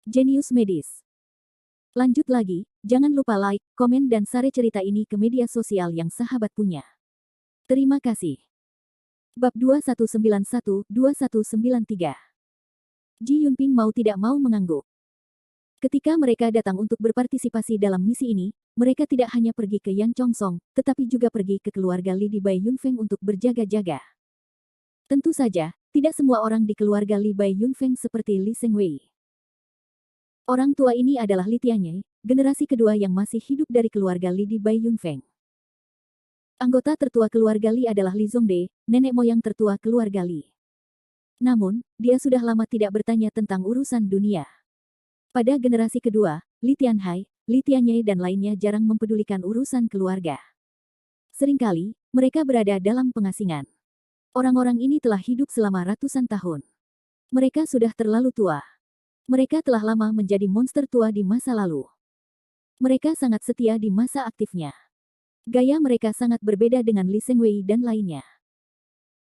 Jenius medis. Lanjut lagi, jangan lupa like, komen dan share cerita ini ke media sosial yang sahabat punya. Terima kasih. Bab 2191-2193. Ji Yunping mau tidak mau mengangguk. Ketika mereka datang untuk berpartisipasi dalam misi ini, mereka tidak hanya pergi ke Yan Chongsong, tetapi juga pergi ke keluarga Li di Bai Yunfeng untuk berjaga-jaga. Tentu saja, tidak semua orang di keluarga Li Bai Yunfeng seperti Li Sengwei. Orang tua ini adalah Li Tianyai, generasi kedua yang masih hidup dari keluarga Li di Bai Yunfeng. Anggota tertua keluarga Li adalah Li Zongde, nenek moyang tertua keluarga Li. Namun, dia sudah lama tidak bertanya tentang urusan dunia. Pada generasi kedua, Li Tianhai, Li Tianyai dan lainnya jarang mempedulikan urusan keluarga. Seringkali, mereka berada dalam pengasingan. Orang-orang ini telah hidup selama ratusan tahun. Mereka sudah terlalu tua. Mereka telah lama menjadi monster tua di masa lalu. Mereka sangat setia di masa aktifnya. Gaya mereka sangat berbeda dengan Li Sengwei dan lainnya.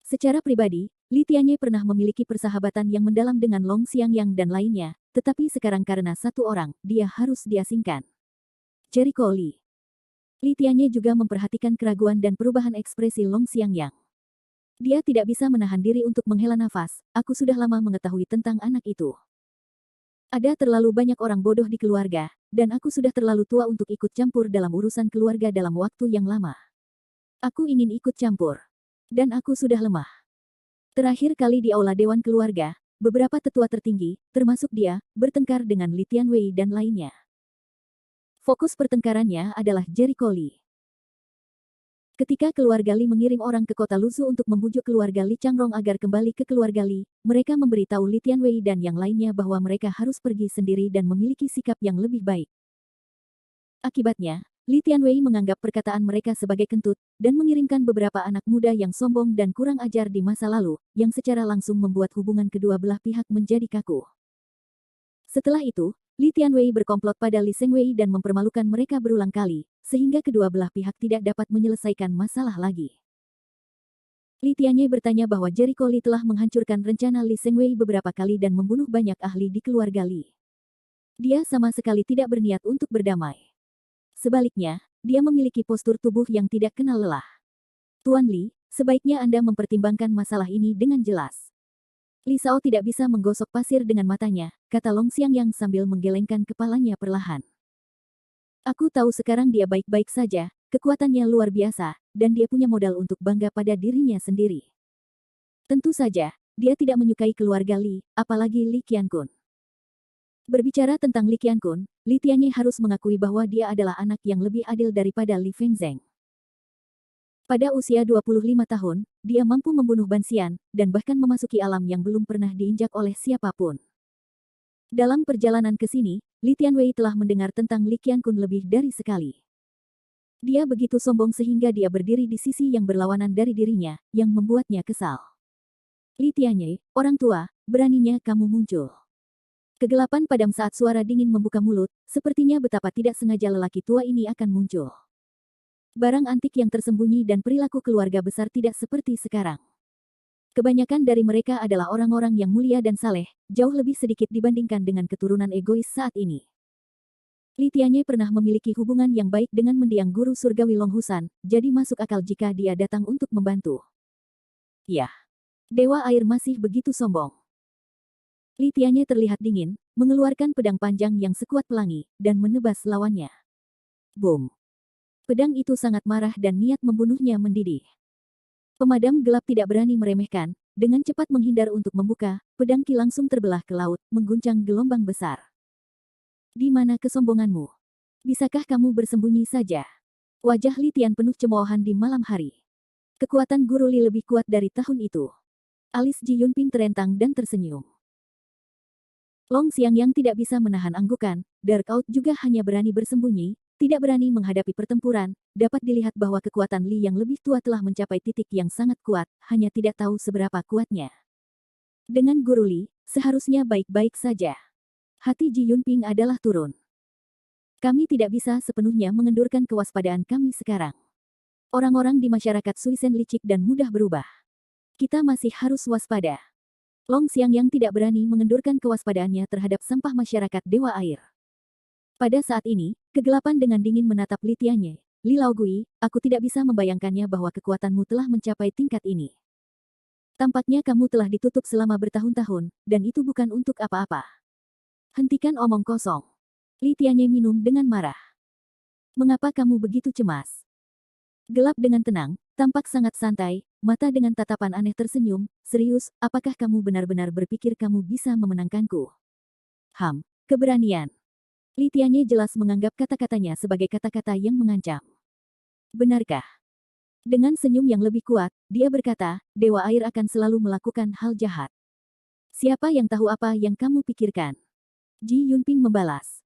Secara pribadi, Li Tianyai pernah memiliki persahabatan yang mendalam dengan Long Xiangyang dan lainnya, tetapi sekarang karena satu orang, dia harus diasingkan. Jericho Li. Li Tianyai juga memperhatikan keraguan dan perubahan ekspresi Long Xiangyang. Dia tidak bisa menahan diri untuk menghela nafas, aku sudah lama mengetahui tentang anak itu. Ada terlalu banyak orang bodoh di keluarga, dan aku sudah terlalu tua untuk ikut campur dalam urusan keluarga dalam waktu yang lama. Aku ingin ikut campur. Dan aku sudah lemah. Terakhir kali di aula Dewan Keluarga, beberapa tetua tertinggi, termasuk dia, bertengkar dengan Li Tianwei dan lainnya. Fokus pertengkarannya adalah Jericho Li. Ketika keluarga Li mengirim orang ke kota Luzu untuk membujuk keluarga Li Changrong agar kembali ke keluarga Li, mereka memberitahu Li Tianwei dan yang lainnya bahwa mereka harus pergi sendiri dan memiliki sikap yang lebih baik. Akibatnya, Li Tianwei menganggap perkataan mereka sebagai kentut, dan mengirimkan beberapa anak muda yang sombong dan kurang ajar di masa lalu, yang secara langsung membuat hubungan kedua belah pihak menjadi kaku. Setelah itu, Li Tianwei berkomplot pada Li Sengwei dan mempermalukan mereka berulang kali, sehingga kedua belah pihak tidak dapat menyelesaikan masalah lagi. Li Tianyai bertanya bahwa Jericho Li telah menghancurkan rencana Li Sengwei beberapa kali dan membunuh banyak ahli di keluarga Li. Dia sama sekali tidak berniat untuk berdamai. Sebaliknya, dia memiliki postur tubuh yang tidak kenal lelah. Tuan Li, sebaiknya Anda mempertimbangkan masalah ini dengan jelas. Li Sao tidak bisa menggosok pasir dengan matanya, kata Long Xiangyang sambil menggelengkan kepalanya perlahan. Aku tahu sekarang dia baik-baik saja, kekuatannya luar biasa, dan dia punya modal untuk bangga pada dirinya sendiri. Tentu saja, dia tidak menyukai keluarga Li, apalagi Li Qiankun. Berbicara tentang Li Qiankun, Li Tianyai harus mengakui bahwa dia adalah anak yang lebih adil daripada Li Fengzheng. Pada usia 25 tahun, dia mampu membunuh Ban Xian, dan bahkan memasuki alam yang belum pernah diinjak oleh siapapun. Dalam perjalanan ke sini, Li Tianwei telah mendengar tentang Li Qiankun lebih dari sekali. Dia begitu sombong sehingga dia berdiri di sisi yang berlawanan dari dirinya, yang membuatnya kesal. Li Tianyai, orang tua, beraninya kamu muncul. Kegelapan padam saat suara dingin membuka mulut, sepertinya betapa tidak sengaja lelaki tua ini akan muncul. Barang antik yang tersembunyi dan perilaku keluarga besar tidak seperti sekarang. Kebanyakan dari mereka adalah orang-orang yang mulia dan saleh, jauh lebih sedikit dibandingkan dengan keturunan egois saat ini. Li Tianyai pernah memiliki hubungan yang baik dengan mendiang guru surgawi Long Husan, jadi masuk akal jika dia datang untuk membantu. Ya, Dewa Air masih begitu sombong. Li Tianyai terlihat dingin, mengeluarkan pedang panjang yang sekuat pelangi, dan menebas lawannya. Boom! Pedang itu sangat marah dan niat membunuhnya mendidih. Pemadam gelap tidak berani meremehkan, dengan cepat menghindar untuk membuka, pedang Qi langsung terbelah ke laut, mengguncang gelombang besar. Di mana kesombonganmu? Bisakah kamu bersembunyi saja? Wajah Li Tian penuh cemoohan di malam hari. Kekuatan Guru Li lebih kuat dari tahun itu. Alis Ji Yunping terentang dan tersenyum. Long Xiangyang tidak bisa menahan anggukan, Dark Out juga hanya berani bersembunyi, tidak berani menghadapi pertempuran, dapat dilihat bahwa kekuatan Li yang lebih tua telah mencapai titik yang sangat kuat, hanya tidak tahu seberapa kuatnya. Dengan Guru Li, seharusnya baik-baik saja. Hati Ji Yunping adalah turun. Kami tidak bisa sepenuhnya mengendurkan kewaspadaan kami sekarang. Orang-orang di masyarakat Suisen licik dan mudah berubah. Kita masih harus waspada. Long Xiangyang tidak berani mengendurkan kewaspadaannya terhadap sampah masyarakat Dewa Air. Pada saat ini, kegelapan dengan dingin menatap Li Tianye. Li Laogui, aku tidak bisa membayangkannya bahwa kekuatanmu telah mencapai tingkat ini. Tampaknya kamu telah ditutup selama bertahun-tahun, dan itu bukan untuk apa-apa. Hentikan omong kosong. Li Tianye minum dengan marah. Mengapa kamu begitu cemas? Gelap dengan tenang, tampak sangat santai, mata dengan tatapan aneh tersenyum, serius, apakah kamu benar-benar berpikir kamu bisa memenangkanku? Keberanian. Li Tianye jelas menganggap kata-katanya sebagai kata-kata yang mengancam. Benarkah? Dengan senyum yang lebih kuat, dia berkata, Dewa Air akan selalu melakukan hal jahat. Siapa yang tahu apa yang kamu pikirkan? Ji Yunping membalas.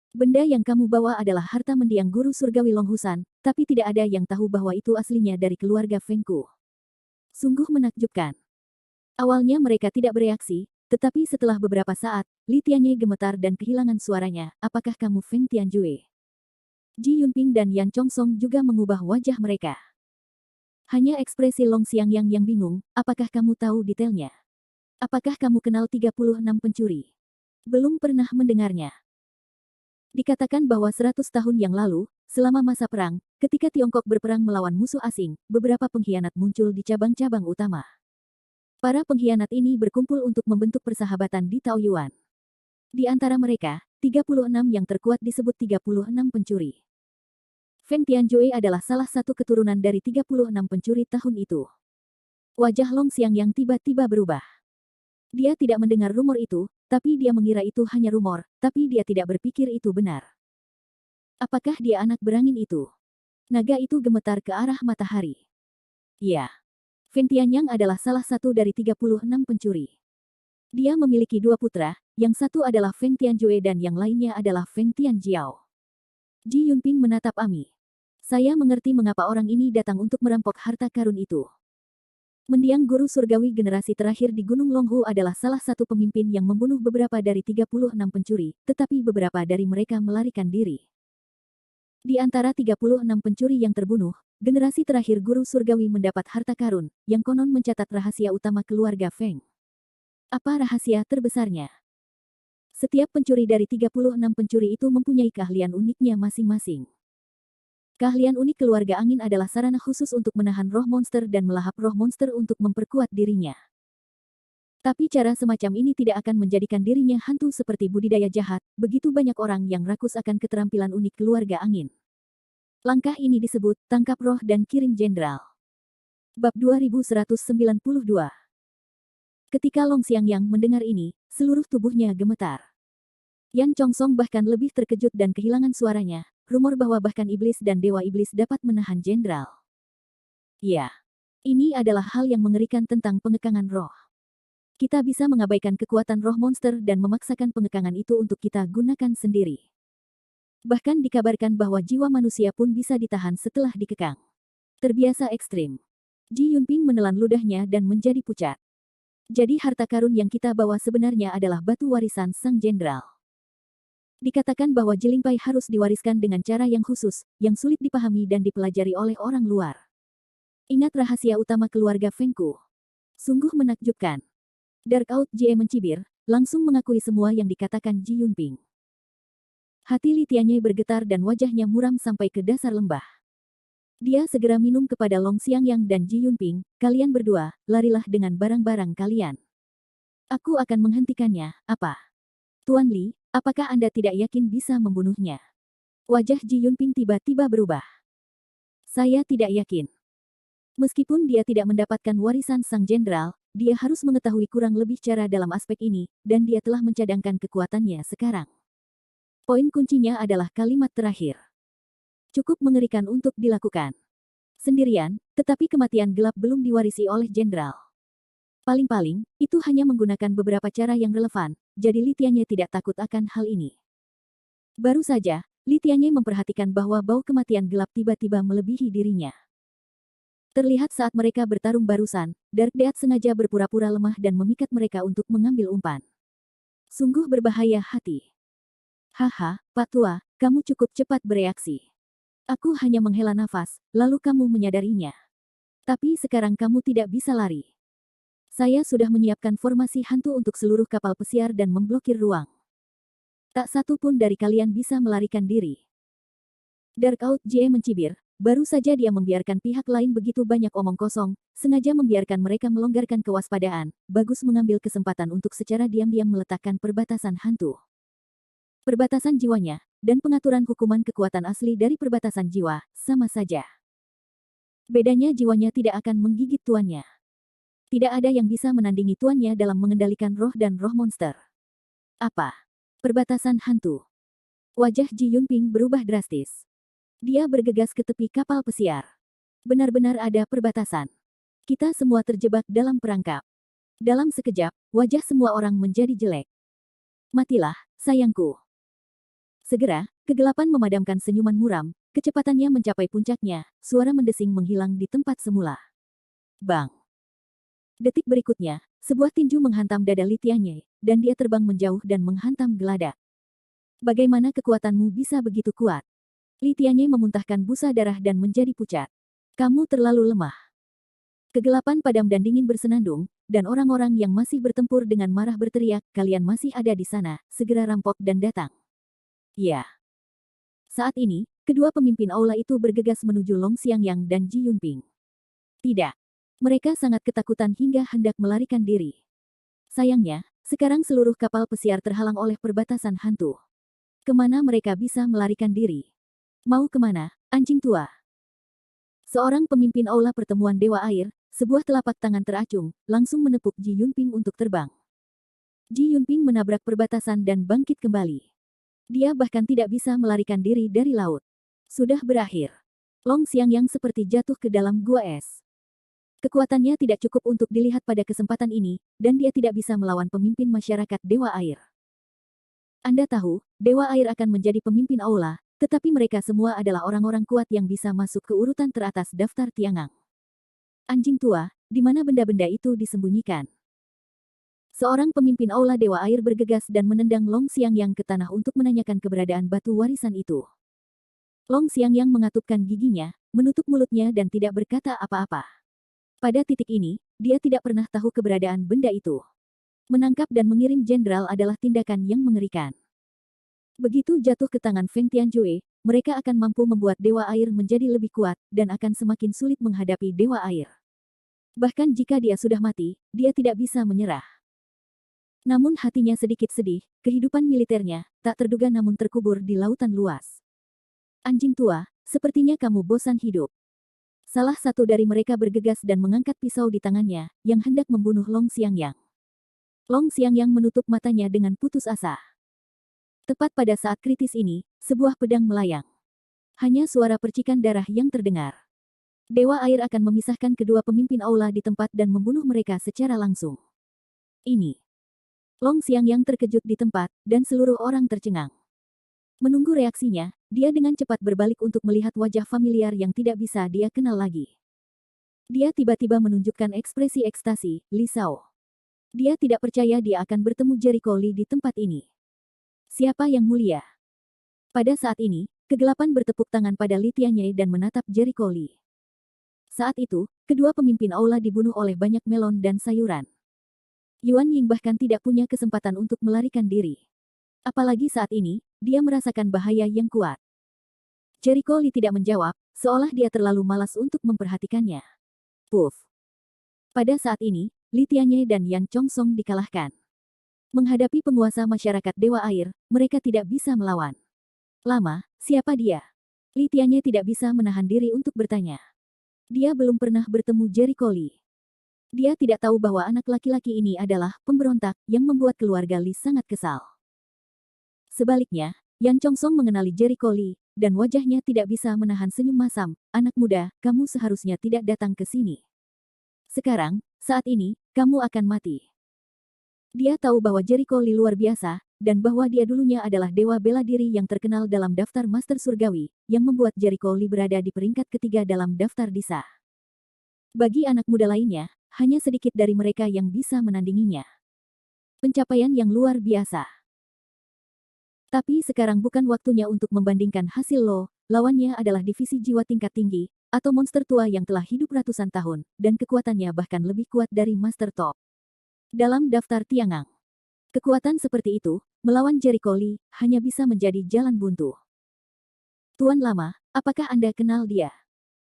Benda yang kamu bawa adalah harta mendiang guru surgawi Long Husan, tapi tidak ada yang tahu bahwa itu aslinya dari keluarga Feng Ku. Sungguh menakjubkan. Awalnya mereka tidak bereaksi, tetapi setelah beberapa saat, Li Tianye gemetar dan kehilangan suaranya, apakah kamu Feng Tianjue? Ji Yunping dan Yan Chongsong juga mengubah wajah mereka. Hanya ekspresi Long Xiangyang yang bingung, apakah kamu tahu detailnya? Apakah kamu kenal 36 pencuri? Belum pernah mendengarnya. Dikatakan bahwa 100 tahun yang lalu, selama masa perang, ketika Tiongkok berperang melawan musuh asing, beberapa pengkhianat muncul di cabang-cabang utama. Para pengkhianat ini berkumpul untuk membentuk persahabatan di Taoyuan. Di antara mereka, 36 yang terkuat disebut 36 pencuri. Feng Tianjue adalah salah satu keturunan dari 36 pencuri tahun itu. Wajah Long Xiangyang tiba-tiba berubah. Dia tidak mendengar rumor itu, tapi dia mengira itu hanya rumor, tapi dia tidak berpikir itu benar. Apakah dia anak berangin itu? Naga itu gemetar ke arah matahari. Ya. Feng Tianyang adalah salah satu dari 36 pencuri. Dia memiliki dua putra, yang satu adalah Feng Tianjue dan yang lainnya adalah Feng Tianjiao. Ji Yunping menatap Ami. Saya mengerti mengapa orang ini datang untuk merampok harta karun itu. Mendiang guru surgawi generasi terakhir di Gunung Longhu adalah salah satu pemimpin yang membunuh beberapa dari 36 pencuri, tetapi beberapa dari mereka melarikan diri. Di antara 36 pencuri yang terbunuh, generasi terakhir guru surgawi mendapat harta karun, yang konon mencatat rahasia utama keluarga Feng. Apa rahasia terbesarnya? Setiap pencuri dari 36 pencuri itu mempunyai keahlian uniknya masing-masing. Keahlian unik keluarga angin adalah sarana khusus untuk menahan roh monster dan melahap roh monster untuk memperkuat dirinya. Tapi cara semacam ini tidak akan menjadikan dirinya hantu seperti budidaya jahat, begitu banyak orang yang rakus akan keterampilan unik keluarga angin. Langkah ini disebut tangkap roh dan kirim jenderal. Bab 2192. Ketika Long Xiangyang mendengar ini, seluruh tubuhnya gemetar. Yan Chongsong bahkan lebih terkejut dan kehilangan suaranya, rumor bahwa bahkan iblis dan dewa iblis dapat menahan jenderal. Ya, ini adalah hal yang mengerikan tentang pengekangan roh. Kita bisa mengabaikan kekuatan roh monster dan memaksakan pengekangan itu untuk kita gunakan sendiri. Bahkan dikabarkan bahwa jiwa manusia pun bisa ditahan setelah dikekang. Terbiasa ekstrim. Ji Yunping menelan ludahnya dan menjadi pucat. Jadi harta karun yang kita bawa sebenarnya adalah batu warisan sang jenderal. Dikatakan bahwa Jilingpai harus diwariskan dengan cara yang khusus, yang sulit dipahami dan dipelajari oleh orang luar. Ingat rahasia utama keluarga Feng Ku. Sungguh menakjubkan. Dark Out Jie mencibir, langsung mengakui semua yang dikatakan Ji Yunping. Hati Li Tianye bergetar dan wajahnya muram sampai ke dasar lembah. Dia segera minum kepada Long Xiangyang dan Ji Yunping, kalian berdua, larilah dengan barang-barang kalian. Aku akan menghentikannya, apa? Tuan Li, apakah Anda tidak yakin bisa membunuhnya? Wajah Ji Yunping tiba-tiba berubah. Saya tidak yakin. Meskipun dia tidak mendapatkan warisan sang jenderal, dia harus mengetahui kurang lebih cara dalam aspek ini, dan dia telah mencadangkan kekuatannya sekarang. Poin kuncinya adalah kalimat terakhir. Cukup mengerikan untuk dilakukan. Sendirian, tetapi kematian gelap belum diwarisi oleh jenderal. Paling-paling, itu hanya menggunakan beberapa cara yang relevan, jadi Li Tianye tidak takut akan hal ini. Baru saja, Li Tianye memperhatikan bahwa bau kematian gelap tiba-tiba melebihi dirinya. Terlihat saat mereka bertarung barusan, Dark Death sengaja berpura-pura lemah dan memikat mereka untuk mengambil umpan. Sungguh berbahaya hati. Haha, Pak Tua, kamu cukup cepat bereaksi. Aku hanya menghela nafas, lalu kamu menyadarinya. Tapi sekarang kamu tidak bisa lari. Saya sudah menyiapkan formasi hantu untuk seluruh kapal pesiar dan memblokir ruang. Tak satu pun dari kalian bisa melarikan diri. Darkout Jie mencibir, baru saja dia membiarkan pihak lain begitu banyak omong kosong, sengaja membiarkan mereka melonggarkan kewaspadaan, bagus mengambil kesempatan untuk secara diam-diam meletakkan perbatasan hantu. Perbatasan jiwanya, dan pengaturan hukuman kekuatan asli dari perbatasan jiwa, sama saja. Bedanya jiwanya tidak akan menggigit tuannya. Tidak ada yang bisa menandingi tuannya dalam mengendalikan roh dan roh monster. Apa? Perbatasan hantu. Wajah Ji Yunping berubah drastis. Dia bergegas ke tepi kapal pesiar. Benar-benar ada perbatasan. Kita semua terjebak dalam perangkap. Dalam sekejap, wajah semua orang menjadi jelek. Matilah, sayangku. Segera, kegelapan memadamkan senyuman muram, kecepatannya mencapai puncaknya, suara mendesing menghilang di tempat semula. Bang! Detik berikutnya, sebuah tinju menghantam dada Li Tianye, dan dia terbang menjauh dan menghantam geladak. Bagaimana kekuatanmu bisa begitu kuat? Li Tianye memuntahkan busa darah dan menjadi pucat. Kamu terlalu lemah. Kegelapan padam dan dingin bersenandung, dan orang-orang yang masih bertempur dengan marah berteriak, kalian masih ada di sana, segera rampok dan datang. Ya. Saat ini, kedua pemimpin aula itu bergegas menuju Long Xiangyang dan Ji Yunping. Tidak. Mereka sangat ketakutan hingga hendak melarikan diri. Sayangnya, sekarang seluruh kapal pesiar terhalang oleh perbatasan hantu. Kemana mereka bisa melarikan diri? Mau kemana, anjing tua? Seorang pemimpin aula pertemuan Dewa Air, sebuah telapak tangan teracung, langsung menepuk Ji Yunping untuk terbang. Ji Yunping menabrak perbatasan dan bangkit kembali. Dia bahkan tidak bisa melarikan diri dari laut. Sudah berakhir. Long Xiangyang seperti jatuh ke dalam gua es. Kekuatannya tidak cukup untuk dilihat pada kesempatan ini, dan dia tidak bisa melawan pemimpin masyarakat Dewa Air. Anda tahu, Dewa Air akan menjadi pemimpin aula, tetapi mereka semua adalah orang-orang kuat yang bisa masuk ke urutan teratas daftar Tiangang. Anjing tua, di mana benda-benda itu disembunyikan? Seorang pemimpin aula Dewa Air bergegas dan menendang Long Xiangyang ke tanah untuk menanyakan keberadaan batu warisan itu. Long Xiangyang mengatupkan giginya, menutup mulutnya dan tidak berkata apa-apa. Pada titik ini, dia tidak pernah tahu keberadaan benda itu. Menangkap dan mengirim jenderal adalah tindakan yang mengerikan. Begitu jatuh ke tangan Feng Tianjue, mereka akan mampu membuat Dewa Air menjadi lebih kuat, dan akan semakin sulit menghadapi Dewa Air. Bahkan jika dia sudah mati, dia tidak bisa menyerah. Namun hatinya sedikit sedih, kehidupan militernya, tak terduga namun terkubur di lautan luas. Anjing tua, sepertinya kamu bosan hidup. Salah satu dari mereka bergegas dan mengangkat pisau di tangannya, yang hendak membunuh Long Xiangyang. Long Xiangyang menutup matanya dengan putus asa. Tepat pada saat kritis ini, sebuah pedang melayang. Hanya suara percikan darah yang terdengar. Dewa Air akan memisahkan kedua pemimpin aula di tempat dan membunuh mereka secara langsung. Ini. Long Xiangyang terkejut di tempat, dan seluruh orang tercengang. Menunggu reaksinya, dia dengan cepat berbalik untuk melihat wajah familiar yang tidak bisa dia kenal lagi. Dia tiba-tiba menunjukkan ekspresi ekstasi, Li Shao. Dia tidak percaya dia akan bertemu Jericho Li di tempat ini. Siapa yang mulia? Pada saat ini, kegelapan bertepuk tangan pada Li Tianye dan menatap Jericho Li. Saat itu, kedua pemimpin aula dibunuh oleh banyak melon dan sayuran. Yuan Ying bahkan tidak punya kesempatan untuk melarikan diri. Apalagi saat ini, dia merasakan bahaya yang kuat. Jericho Li tidak menjawab, seolah dia terlalu malas untuk memperhatikannya. Puff. Pada saat ini, Li Tianye dan Yang Chongsong dikalahkan. Menghadapi penguasa masyarakat Dewa Air, mereka tidak bisa melawan. Lama, siapa dia? Li Tianye tidak bisa menahan diri untuk bertanya. Dia belum pernah bertemu Jericho Li. Dia tidak tahu bahwa anak laki-laki ini adalah pemberontak yang membuat keluarga Li sangat kesal. Sebaliknya, Yang Chongsong mengenali Jericho Li, dan wajahnya tidak bisa menahan senyum masam. Anak muda, kamu seharusnya tidak datang ke sini. Sekarang, saat ini, kamu akan mati. Dia tahu bahwa Jericho Li luar biasa, dan bahwa dia dulunya adalah dewa bela diri yang terkenal dalam daftar Master Surgawi, yang membuat Jericho Li berada di peringkat ketiga dalam daftar Disa. Bagi anak muda lainnya, hanya sedikit dari mereka yang bisa menandinginya. Pencapaian yang luar biasa. Tapi sekarang bukan waktunya untuk membandingkan hasil lo, lawannya adalah divisi jiwa tingkat tinggi, atau monster tua yang telah hidup ratusan tahun, dan kekuatannya bahkan lebih kuat dari Master Top. Dalam daftar Tiangang, kekuatan seperti itu, melawan Jericho Lee, hanya bisa menjadi jalan buntu. Tuan Lama, apakah Anda kenal dia?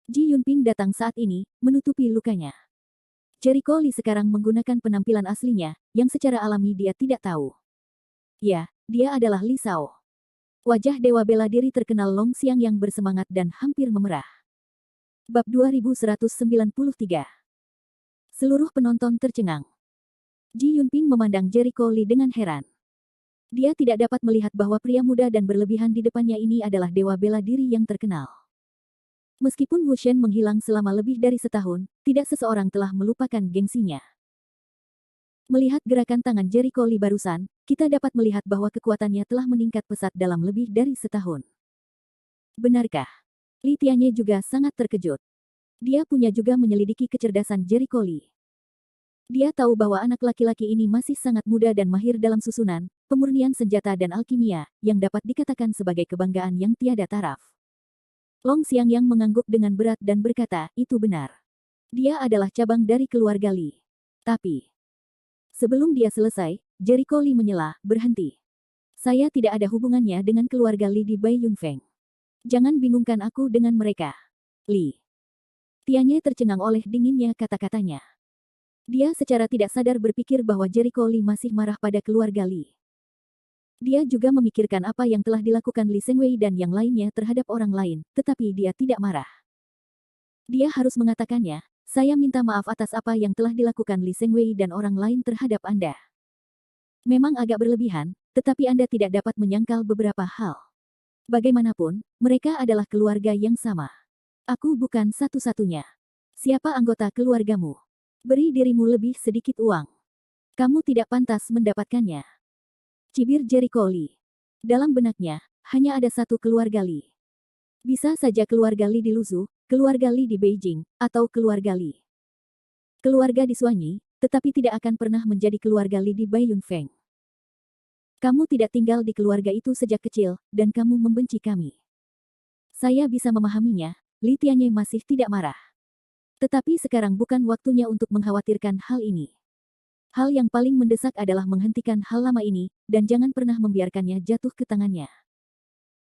Ji Yunping datang saat ini, menutupi lukanya. Jericho Lee sekarang menggunakan penampilan aslinya, yang secara alami dia tidak tahu. Ya, dia adalah Li Shao. Wajah dewa bela diri terkenal Long Xiang yang bersemangat dan hampir memerah. Bab 2193. Seluruh penonton tercengang. Ji Yunping memandang Jericho Lee dengan heran. Dia tidak dapat melihat bahwa pria muda dan berlebihan di depannya ini adalah dewa bela diri yang terkenal. Meskipun Wu Shen menghilang selama lebih dari setahun, tidak seseorang telah melupakan gengsinya. Melihat gerakan tangan Jericho Lee barusan, kita dapat melihat bahwa kekuatannya telah meningkat pesat dalam lebih dari setahun. Benarkah? Li Tianye juga sangat terkejut. Dia punya juga menyelidiki kecerdasan Jericho Lee. Dia tahu bahwa anak laki-laki ini masih sangat muda dan mahir dalam susunan, pemurnian senjata dan alkimia, yang dapat dikatakan sebagai kebanggaan yang tiada taraf. Long Xiang yang mengangguk dengan berat dan berkata, itu benar. Dia adalah cabang dari keluarga Li. Tapi, sebelum dia selesai, Jericho Lee menyela, berhenti. Saya tidak ada hubungannya dengan keluarga Li di Bai Yunfeng. Jangan bingungkan aku dengan mereka. Li. Tianye tercengang oleh dinginnya kata-katanya. Dia secara tidak sadar berpikir bahwa Jericho Lee masih marah pada keluarga Li. Dia juga memikirkan apa yang telah dilakukan Li Sengwei dan yang lainnya terhadap orang lain, tetapi dia tidak marah. Dia harus mengatakannya, saya minta maaf atas apa yang telah dilakukan Li Sengwei dan orang lain terhadap Anda. Memang agak berlebihan, tetapi Anda tidak dapat menyangkal beberapa hal. Bagaimanapun, mereka adalah keluarga yang sama. Aku bukan satu-satunya. Siapa anggota keluargamu? Beri dirimu lebih sedikit uang. Kamu tidak pantas mendapatkannya. Cibir Jericho Lee. Dalam benaknya, hanya ada satu keluarga Lee. Bisa saja keluarga Lee di Luzhu, keluarga Lee di Beijing, atau keluarga Lee. Keluarga di Suanyi, tetapi tidak akan pernah menjadi keluarga Lee di Bai Yunfeng. Kamu tidak tinggal di keluarga itu sejak kecil, dan kamu membenci kami. Saya bisa memahaminya, Li Tianye masih tidak marah. Tetapi sekarang bukan waktunya untuk mengkhawatirkan hal ini. Hal yang paling mendesak adalah menghentikan hal lama ini, dan jangan pernah membiarkannya jatuh ke tangannya.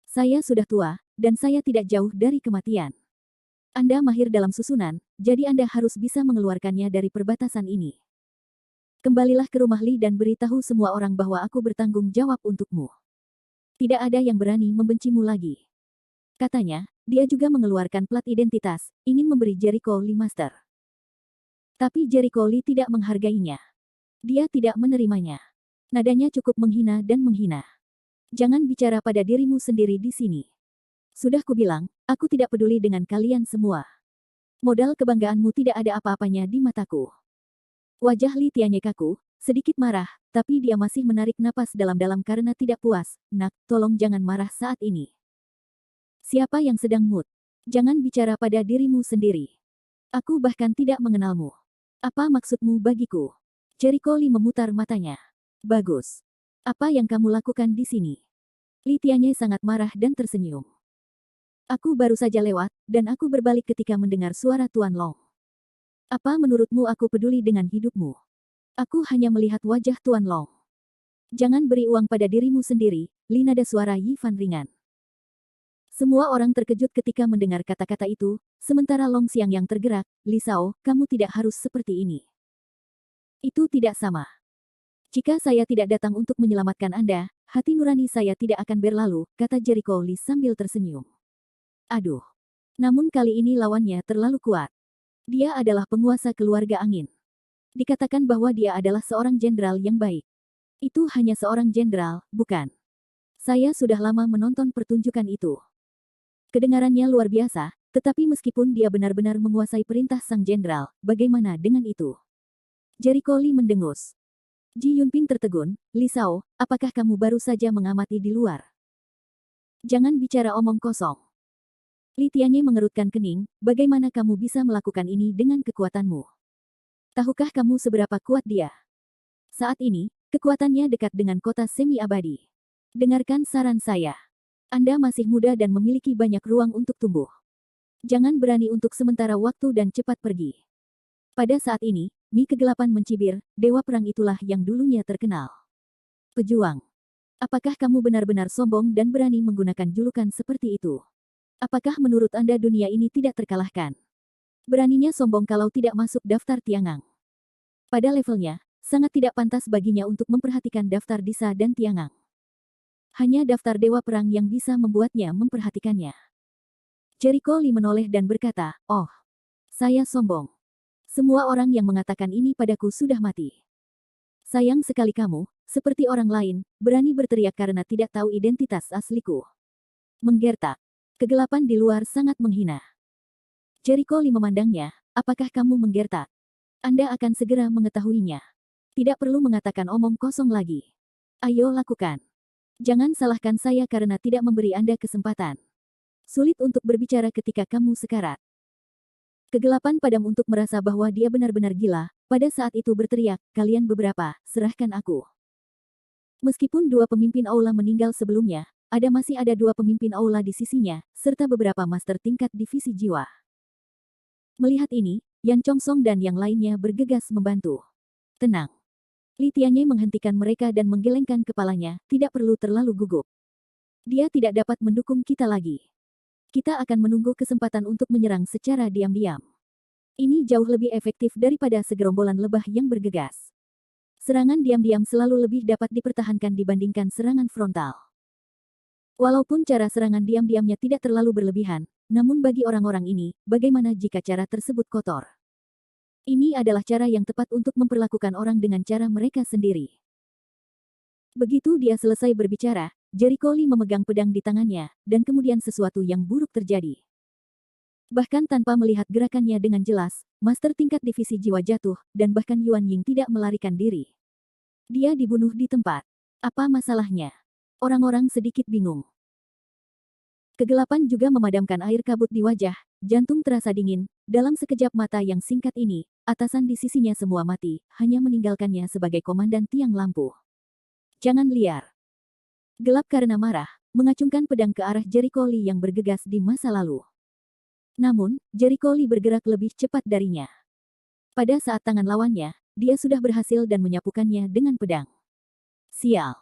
Saya sudah tua, dan saya tidak jauh dari kematian. Anda mahir dalam susunan, jadi Anda harus bisa mengeluarkannya dari perbatasan ini. Kembalilah ke rumah Li dan beritahu semua orang bahwa aku bertanggung jawab untukmu. Tidak ada yang berani membencimu lagi. Katanya, dia juga mengeluarkan plat identitas, ingin memberi Jericho Lee Master. Tapi Jericho Lee tidak menghargainya. Dia tidak menerimanya. Nadanya cukup menghina dan menghina. Jangan bicara pada dirimu sendiri di sini. Sudah kubilang, aku tidak peduli dengan kalian semua. Modal kebanggaanmu tidak ada apa-apanya di mataku. Wajah Li Tianye kaku, sedikit marah, tapi dia masih menarik napas dalam-dalam karena tidak puas. Nak, tolong jangan marah saat ini. Siapa yang sedang mood? Jangan bicara pada dirimu sendiri. Aku bahkan tidak mengenalmu. Apa maksudmu bagiku? Jericho Lee memutar matanya. Bagus. Apa yang kamu lakukan di sini? Li Tianye sangat marah dan tersenyum. Aku baru saja lewat, dan aku berbalik ketika mendengar suara Tuan Long. Apa menurutmu aku peduli dengan hidupmu? Aku hanya melihat wajah Tuan Long. Jangan beri uang pada dirimu sendiri, Li, nada suara Yi Fan ringan. Semua orang terkejut ketika mendengar kata-kata itu, sementara Long Xiang yang tergerak, Li Shao, kamu tidak harus seperti ini. Itu tidak sama. Jika saya tidak datang untuk menyelamatkan Anda, hati nurani saya tidak akan berlalu, kata Jericho Lee sambil tersenyum. Aduh. Namun kali ini lawannya terlalu kuat. Dia adalah penguasa keluarga angin. Dikatakan bahwa dia adalah seorang jenderal yang baik. Itu hanya seorang jenderal, bukan? Saya sudah lama menonton pertunjukan itu. Kedengarannya luar biasa, tetapi meskipun dia benar-benar menguasai perintah sang jenderal, bagaimana dengan itu? Jericho Lee mendengus. Ji Yunping tertegun, Li Shao, apakah kamu baru saja mengamati di luar? Jangan bicara omong kosong. Li Tianye mengerutkan kening, bagaimana kamu bisa melakukan ini dengan kekuatanmu? Tahukah kamu seberapa kuat dia? Saat ini, kekuatannya dekat dengan kota semi-abadi. Dengarkan saran saya. Anda masih muda dan memiliki banyak ruang untuk tumbuh. Jangan berani untuk sementara waktu dan cepat pergi. Pada saat ini, Mi kegelapan mencibir, dewa perang itulah yang dulunya terkenal. Pejuang. Apakah kamu benar-benar sombong dan berani menggunakan julukan seperti itu? Apakah menurut Anda dunia ini tidak terkalahkan? Beraninya sombong kalau tidak masuk daftar Tiangang. Pada levelnya, sangat tidak pantas baginya untuk memperhatikan daftar Disa dan Tiangang. Hanya daftar dewa perang yang bisa membuatnya memperhatikannya. Jericho Lee menoleh dan berkata, "Oh, saya sombong. Semua orang yang mengatakan ini padaku sudah mati. Sayang sekali kamu, seperti orang lain, berani berteriak karena tidak tahu identitas asliku." Menggertak. Kegelapan di luar sangat menghina. Jericho Lee memandangnya, "Apakah kamu menggertak? Anda akan segera mengetahuinya. Tidak perlu mengatakan omong kosong lagi. Ayo lakukan. Jangan salahkan saya karena tidak memberi Anda kesempatan. Sulit untuk berbicara ketika kamu sekarat." Kegelapan padam untuk merasa bahwa dia benar-benar gila, pada saat itu berteriak, "Kalian beberapa, serahkan aku." Meskipun dua pemimpin aula meninggal sebelumnya, masih ada dua pemimpin aula di sisinya, serta beberapa master tingkat divisi jiwa. Melihat ini, Yan Chongsong dan yang lainnya bergegas membantu. "Tenang." Li Tianye menghentikan mereka dan menggelengkan kepalanya, "Tidak perlu terlalu gugup. Dia tidak dapat mendukung kita lagi. Kita akan menunggu kesempatan untuk menyerang secara diam-diam. Ini jauh lebih efektif daripada segerombolan lebah yang bergegas. Serangan diam-diam selalu lebih dapat dipertahankan dibandingkan serangan frontal." Walaupun cara serangan diam-diamnya tidak terlalu berlebihan, namun bagi orang-orang ini, bagaimana jika cara tersebut kotor? Ini adalah cara yang tepat untuk memperlakukan orang dengan cara mereka sendiri. Begitu dia selesai berbicara, Jericho Lee memegang pedang di tangannya, dan kemudian sesuatu yang buruk terjadi. Bahkan tanpa melihat gerakannya dengan jelas, master tingkat divisi jiwa jatuh, dan bahkan Yuan Ying tidak melarikan diri. Dia dibunuh di tempat. Apa masalahnya? Orang-orang sedikit bingung. Kegelapan juga memadamkan air kabut di wajah, jantung terasa dingin, dalam sekejap mata yang singkat ini, atasan di sisinya semua mati, hanya meninggalkannya sebagai komandan tiang lampu. "Jangan liar." Gelap karena marah, mengacungkan pedang ke arah Jericho Lee yang bergegas di masa lalu. Namun, Jericho Lee bergerak lebih cepat darinya. Pada saat tangan lawannya, dia sudah berhasil dan menyapukannya dengan pedang. "Sial."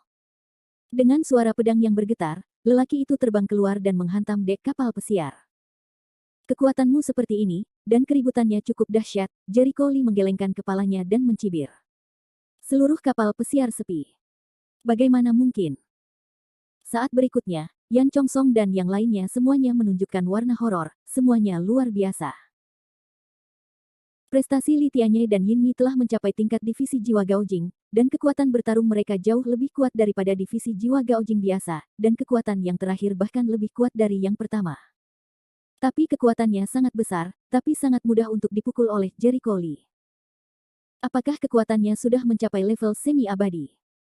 Dengan suara pedang yang bergetar, lelaki itu terbang keluar dan menghantam dek kapal pesiar. "Kekuatanmu seperti ini, dan keributannya cukup dahsyat," Jericho Lee menggelengkan kepalanya dan mencibir. Seluruh kapal pesiar sepi. Bagaimana mungkin? Saat berikutnya, Yan Chongsong dan yang lainnya semuanya menunjukkan warna horor, semuanya luar biasa. Prestasi Li Tianye dan Yin Mi telah mencapai tingkat divisi jiwa Gaojing, dan kekuatan bertarung mereka jauh lebih kuat daripada divisi jiwa Gaojing biasa, dan kekuatan yang terakhir bahkan lebih kuat dari yang pertama. Tapi kekuatannya sangat besar, tapi sangat mudah untuk dipukul oleh Jericho Lee. Apakah kekuatannya sudah mencapai level semi-abadi?